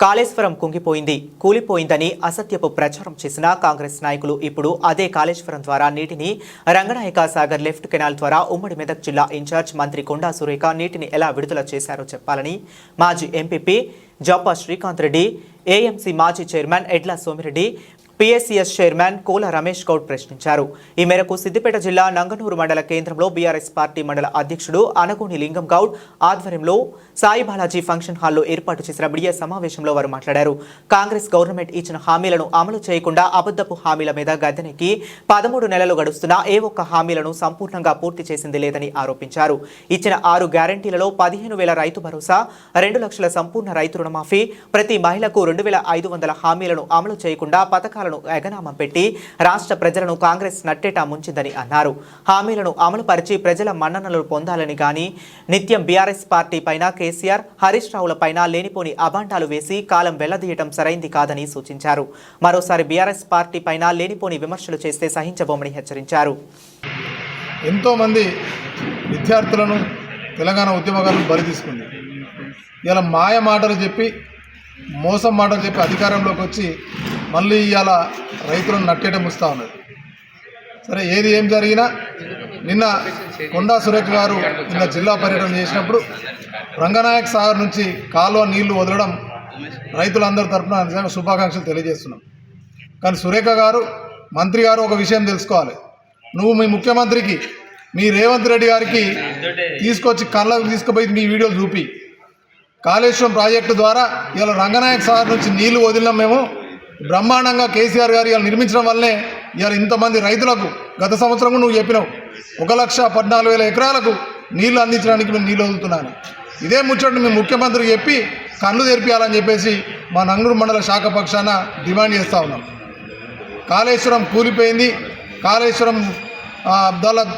కాళేశ్వరం కుంగిపోయింది, కూలిపోయిందని అసత్యపు ప్రచారం చేసిన కాంగ్రెస్ నాయకులు ఇప్పుడు అదే కాళేశ్వరం ద్వారా నీటిని రంగనాయక సాగర్ లెఫ్ట్ కెనాల్ ద్వారా ఉమ్మడి మెదక్ జిల్లా ఇన్ఛార్జ్ మంత్రి కొండా సురేఖ నీటిని ఎలా విడుదల చేశారో చెప్పాలని మాజీ ఎంపీపీ జాపా శ్రీకాంత్ రెడ్డి, ఏఎంసీ మాజీ చైర్మన్ ఎడ్ల సోమిరెడ్డి, పిఎస్సిఎస్ చైర్మన్ కోల రమేష్ గౌడ్ ప్రశ్నించారు. ఈ మేరకు సిద్దిపేట జిల్లా నంగనూరు మండల కేంద్రంలో బీఆర్ఎస్ పార్టీ మండల అధ్యక్షుడు అనగోని లింగం గౌడ్ ఆధ్వర్యంలో సాయి బాలాజీ ఫంక్షన్ హాల్లో ఏర్పాటు చేసిన మీడియా సమావేశంలో వారు మాట్లాడారు. కాంగ్రెస్ గవర్నమెంట్ ఇచ్చిన హామీలను అమలు చేయకుండా అబద్ధపు హామీల మీద గద్దెనెక్కి 13 నెలలు గడుస్తున్నా ఏ ఒక్క హామీలను సంపూర్ణంగా పూర్తి చేసింది లేదని ఆరోపించారు. ఇచ్చిన 6 గ్యారంటీలలో 15,000 రైతు భరోసా, 2 లక్షల సంపూర్ణ రైతు రుణమాఫీ, ప్రతి మహిళకు 2,500 హామీలను అమలు చేయకుండా పథకాలను ఎగనామం పెట్టి రాష్ట్ర ప్రజలను కాంగ్రెస్ నట్టేటా ముంచిందని అన్నారు. హామీలను అమలుపరిచి ప్రజల మన్ననలు పొందాలని గాని నిత్యం బీఆర్ఎస్ పార్టీ పైన కేసీఆర్, హరీష్ రావుల పైన లేనిపోని అభాండాలు వేసి కాలం వెళ్లదీయటం సరైంది కాదని సూచించారు. మరోసారి బీఆర్ఎస్ పార్టీ పైన లేనిపోని విమర్శలు చేస్తే సహించబోమని హెచ్చరించారు. ఎంతో మంది విద్యార్థులను తెలంగాణ ఉద్యమకారులను బలి తీసుకుంది. ఇలా మాయ మాటలు చెప్పి, మోసం మాటలు చెప్పి అధికారంలోకి వచ్చి మళ్ళీ ఇవాళ రైతులను నట్టేయడం వస్తూ ఉన్నది. సరే, ఏది ఏం జరిగినా నిన్న కొండా సురేఖ గారు నిన్న జిల్లా పర్యటన చేసినప్పుడు రంగనాయక్ సాగర్ నుంచి కాలువ నీళ్లు వదలడం రైతులందరి తరఫున నిజంగా శుభాకాంక్షలు తెలియజేస్తున్నాం. కానీ సురేఖ గారు, మంత్రి గారు ఒక విషయం తెలుసుకోవాలి. నువ్వు మీ ముఖ్యమంత్రికి, మీ రేవంత్ రెడ్డి గారికి తీసుకొచ్చి కళ్ళకు తీసుకుపోయి మీ వీడియోలు చూపి, కాళేశ్వరం ప్రాజెక్టు ద్వారా ఇలా రంగనాయక్ సాగర్ నుంచి నీళ్లు వదిలినాం మేము, బ్రహ్మాండంగా కేసీఆర్ గారు ఇలా నిర్మించడం వల్లనే ఇలా ఇంతమంది రైతులకు గత సంవత్సరం నువ్వు చెప్పినావు 1,14,000 ఎకరాలకు నీళ్లు అందించడానికి మేము నీళ్ళు వదులుతున్నాను. ఇదే ముచ్చటను మేము ముఖ్యమంత్రికి చెప్పి కళ్ళు తెరిపించాలని చెప్పేసి మా నంగనూరు మండల శాఖ పక్షాన డిమాండ్ చేస్తూ ఉన్నాం. కాళేశ్వరం కూలిపోయింది, కాళేశ్వరం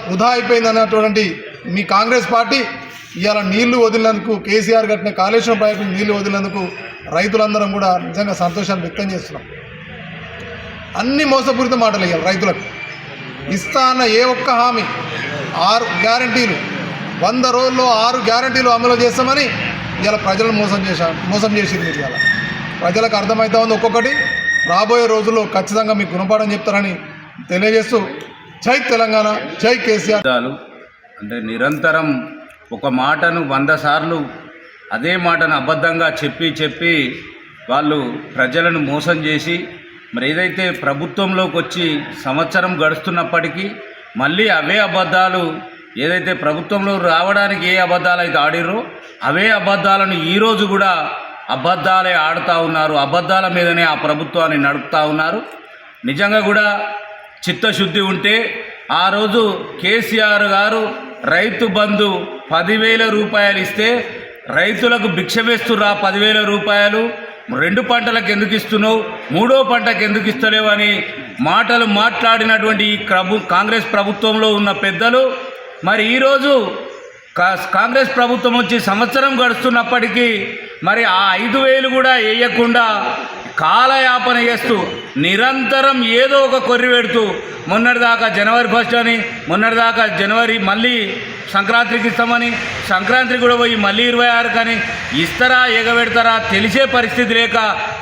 వృధా అయిపోయింది అన్నటువంటి మీ కాంగ్రెస్ పార్టీ ఇవాళ నీళ్లు వదిలినందుకు, కేసీఆర్ కట్టిన కాళేశ్వరం ప్రాజెక్టు నీళ్లు వదిలినందుకు రైతులందరం కూడా నిజంగా సంతోషాన్ని వ్యక్తం చేస్తున్నాం. అన్ని మోసపూరిత మాటలు ఇవ్వాలి. రైతులకు ఇస్తా అన్న ఏ ఒక్క హామీ, 6 గ్యారంటీలు, 100 రోజుల్లో 6 గ్యారంటీలు అమలు చేస్తామని ఇవాళ ప్రజలను మోసం చేసింది. మీరు ఇవాళ ప్రజలకు అర్థమవుతా ఉంది. ఒక్కొక్కటి రాబోయే రోజుల్లో ఖచ్చితంగా మీకు గుణపాఠం చెప్తారని తెలియజేస్తూ జై తెలంగాణ, జై కేసీఆర్. అంటే నిరంతరం ఒక మాటను 100 సార్లు అదే మాటను అబద్ధంగా చెప్పి వాళ్ళు ప్రజలను మోసం చేసి, మరి ఏదైతే ప్రభుత్వంలోకి వచ్చి సంవత్సరం గడుస్తున్నప్పటికీ మళ్ళీ అవే అబద్ధాలు, ఏదైతే ప్రభుత్వంలో రావడానికి ఏ అబద్ధాలు అయితే ఆడిరో అవే అబద్ధాలను ఈరోజు కూడా అబద్ధాలే ఆడుతూ ఉన్నారు. అబద్ధాల మీదనే ఆ ప్రభుత్వాన్ని నడుపుతూ ఉన్నారు. నిజంగా కూడా చిత్తశుద్ధి ఉంటే ఆ రోజు కేసీఆర్ గారు రైతు బంధు 10,000 రూపాయలు ఇస్తే రైతులకు భిక్ష వేస్తురా 10,000 రూపాయలు, 2 పంటలకు ఎందుకు ఇస్తున్నావు, 3వ పంటకు ఎందుకు ఇస్తలేవు అని మాటలు మాట్లాడినటువంటి ఈ కాంగ్రెస్ ప్రభుత్వంలో ఉన్న పెద్దలు మరి ఈరోజు కాంగ్రెస్ ప్రభుత్వం వచ్చి సంవత్సరం గడుస్తున్నప్పటికీ మరి ఆ 5,000 కూడా వేయకుండా కాలయాపన చేస్తూ నిరంతరం ఏదో ఒక కొర్రి పెడుతూ మొన్నటిదాకా జనవరి 1 అని, మొన్నటిదాకా జనవరి మళ్ళీ సంక్రాంతికి ఇస్తామని, సంక్రాంతికి కూడా పోయి మళ్ళీ 26 కానీ ఇస్తారా ఎగబెడతారా తెలిసే పరిస్థితి లేక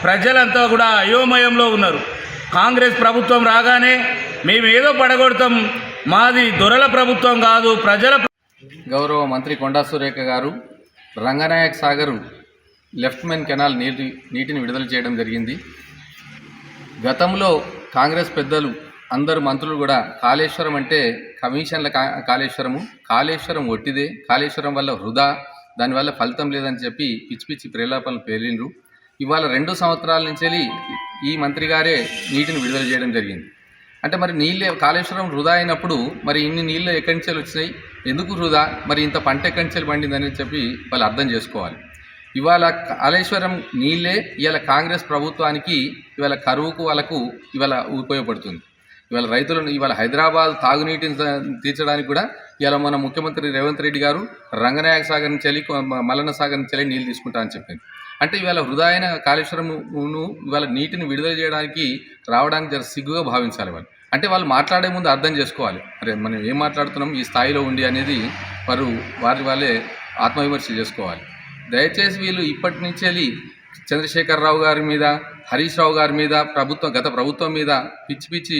ప్రజలంతా కూడా అయోమయంలో ఉన్నారు. కాంగ్రెస్ ప్రభుత్వం రాగానే మేము ఏదో పడగొడతాం, మాది దొరల ప్రభుత్వం కాదు, ప్రజల. గౌరవ మంత్రి కొండా సురేఖ గారు Ranganayak Sagar left main canal నీటిని విడుదల చేయడం జరిగింది. గతంలో కాంగ్రెస్ పెద్దలు అందరు మంత్రులు కూడా కాళేశ్వరం అంటే కమిషన్ల కాళేశ్వరం ఒట్టిదే, కాళేశ్వరం వల్ల వృధా, దానివల్ల ఫలితం లేదని చెప్పి పిచ్చి పిచ్చి ప్రేలాపనలు పేలిండ్రు. ఇవాళ 2 సంవత్సరాల నుంచి ఈ మంత్రి గారే నీటిని విడుదల చేయడం జరిగింది. అంటే మరి నీళ్ళే కాళేశ్వరం వృధా అయినప్పుడు మరి ఇన్ని నీళ్ళు ఎక్కడి నుంచి వచ్చినాయి, ఎందుకు వృధా, మరి ఇంత పంట ఎక్కడి నుంచి పండిందని చెప్పి వాళ్ళు అర్థం చేసుకోవాలి. ఇవాళ కాళేశ్వరం నీళ్ళే ఇవాళ కాంగ్రెస్ ప్రభుత్వానికి ఇవాళ కరువుకు వాళ్ళకు ఇవాళ ఉపయోగపడుతుంది. ఇవాళ రైతులను ఇవాళ హైదరాబాద్ తాగునీటిని తీర్చడానికి కూడా ఇవాళ మన ముఖ్యమంత్రి రేవంత్ రెడ్డి గారు రంగనాయక సాగర్ నుంచి వెళ్ళి మల్లన్న సాగర్ నుంచి వెళ్ళి నీళ్ళు తీసుకుంటా అని చెప్పింది. అంటే ఇవాళ వృధా అయిన కాళేశ్వరంను ఇవాళ నీటిని విడుదల చేయడానికి రావడానికి జర సిగ్గుగా భావించాలి వాళ్ళు. అంటే వాళ్ళు మాట్లాడే ముందు అర్థం చేసుకోవాలి, అరే మనం ఏం మాట్లాడుతున్నాం ఈ స్థాయిలో ఉండి అనేది వాళ్ళే ఆత్మవిమర్శ చేసుకోవాలి. దయచేసి వీళ్ళు ఇప్పటి నుంచి చంద్రశేఖరరావు గారి మీద, హరీష్ రావు గారి మీద, గత ప్రభుత్వం మీద పిచ్చి పిచ్చి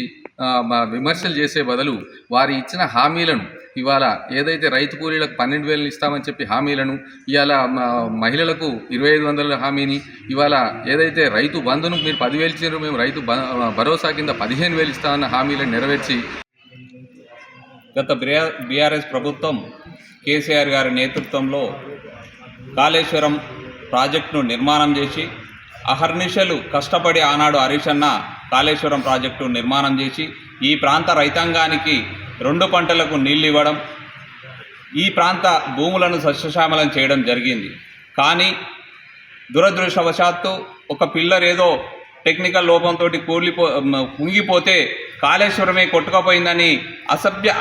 విమర్శలు చేసే బదులు వారి ఇచ్చిన హామీలను ఇవాళ ఏదైతే రైతు కూలీలకు 12,000 ఇస్తామని చెప్పి హామీలను, ఇవాళ మహిళలకు 2,500 హామీని, ఇవాళ ఏదైతే రైతు బంధును మీరు 10,000 ఇచ్చారు, మేము రైతు భరోసా కింద 15,000 ఇస్తామన్న హామీలను నెరవేర్చి గత బీఆర్ఎస్ ప్రభుత్వం కేసీఆర్ గారి నేతృత్వంలో కాళేశ్వరం ప్రాజెక్టును నిర్మాణం చేసి అహర్నిశలు కష్టపడి ఆనాడు హరీష్ అన్న కాళేశ్వరం ప్రాజెక్టు నిర్మాణం చేసి ఈ ప్రాంత రైతాంగానికి 2 పంటలకు నీళ్ళు ఇవ్వడం, ఈ ప్రాంత భూములను సస్యశ్యామలం చేయడం జరిగింది. కానీ దురదృష్టవశాత్తు ఒక పిల్లర్ ఏదో టెక్నికల్ లోపంతో కుంగిపోతే కాళేశ్వరమే కొట్టుకుపోయిందని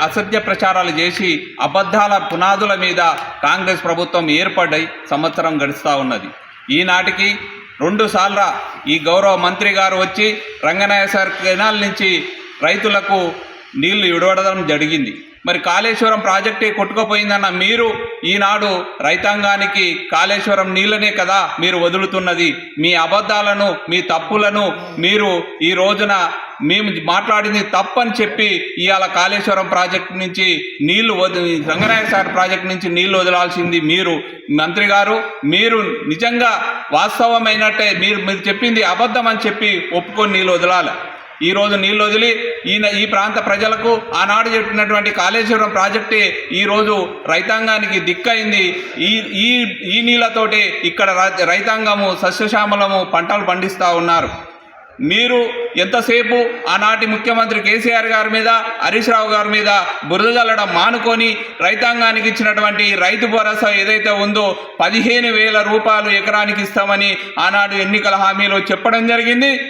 అసత్య ప్రచారాలు చేసి అబద్ధాల పునాదుల మీద కాంగ్రెస్ ప్రభుత్వం ఏర్పడి సంవత్సరం గడుస్తూ ఉన్నది. ఈనాటికి 2 సార్లు ఈ గౌరవ మంత్రి గారు వచ్చి రంగనాయసాగర్ కెనాల్ నుంచి రైతులకు నీళ్లు ఇవ్వడం జరిగింది. మరి కాళేశ్వరం ప్రాజెక్టే కొట్టుకుపోయిందన్న మీరు ఈనాడు రైతాంగానికి కాళేశ్వరం నీళ్ళనే కదా మీరు వదులుతున్నది. మీ అబద్ధాలను, మీ తప్పులను మీరు ఈ రోజున మేము మాట్లాడింది తప్పని చెప్పి ఇవాళ కాళేశ్వరం ప్రాజెక్టు నుంచి నీళ్లు రంగనాయసాగర్ ప్రాజెక్టు నుంచి నీళ్లు వదలాల్సింది మీరు మంత్రి గారు. మీరు నిజంగా వాస్తవమైనట్టే మీరు చెప్పింది అబద్ధం అని చెప్పి ఒప్పుకొని నీళ్లు వదలాలి. ఈరోజు నీళ్ళు వదిలి ఈ ప్రాంత ప్రజలకు ఆనాడు చెప్పినటువంటి కాళేశ్వరం ప్రాజెక్టే ఈరోజు రైతాంగానికి దిక్కైంది. ఈ నీళ్ళతోటి ఇక్కడ రైతాంగము సస్యశ్యామలము పంటలు పండిస్తూ ఉన్నారు. మీరు ఎంతసేపు ఆనాటి ముఖ్యమంత్రి కేసీఆర్ గారి మీద, హరీష్ రావు గారి మీద బురద జల్లడం మానుకొని రైతాంగానికి ఇచ్చినటువంటి రైతు భరోసా ఏదైతే ఉందో 15,000 రూపాయలు ఎకరానికి ఇస్తామని ఆనాడు ఎన్నికల హామీలో చెప్పడం జరిగింది.